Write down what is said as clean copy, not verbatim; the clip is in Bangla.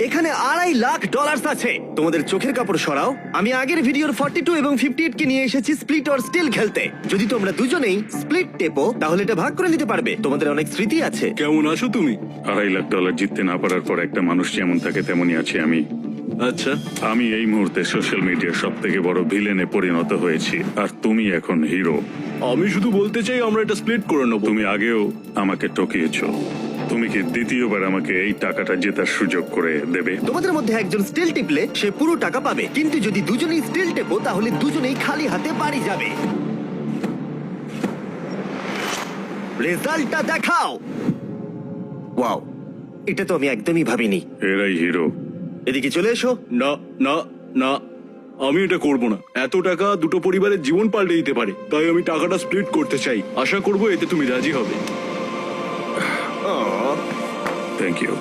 এখানে $2.5 লাখ আছে। তোমাদের চোখের কাপড় সরাও। আমি আগের ভিডিওর 42 এবং 58 কে নিয়ে এসেছি স্প্লিট অর স্টিল খেলতে। যদি তোমরা দুজনেই স্প্লিট টেপো তাহলে এটা ভাগ করে নিতে পারবে। তোমাদের অনেক স্মৃতি আছে। কেমন আছো তুমি? $2.5 লাখ জিততে না পারার পর একটা মানুষ যেমন থাকে তেমনই আছি আমি। আচ্ছা, আমি এই মুহূর্তে সোশ্যাল মিডিয়ার সব থেকে বড় ভিলেনে পরিণত হয়েছি, আর তুমি এখন হিরো। আমি শুধু বলতে চাই আমরা এটা স্প্লিট করে নেবো। তুমি আগেও আমাকে ঠকিয়েছো। তুমি কি দ্বিতীয়বার আমাকে এই টাকাটা জেতার সুযোগ করে দেবে? তোমাদের মধ্যে একজন স্টিল টিপলে সে পুরো টাকা পাবে, কিন্তু যদি দুজনেই স্টিল টেপো তাহলে দুজনেই খালি হাতে বাড়ি যাবে। রেজাল্টটা দেখাও। ওয়াও, এটা তো আমি একদমই ভাবিনি। এরাই হিরো। এদিকে চলে এসো। না না না, আমি এটা করব না। এত টাকা দুটো পরিবারের জীবন পাল্টে দিতে পারে, তাই আমি টাকাটা স্প্লিট করতে চাই। আশা করবো এতে তুমি রাজি হবে। আহ, থ্যাংক ইউ।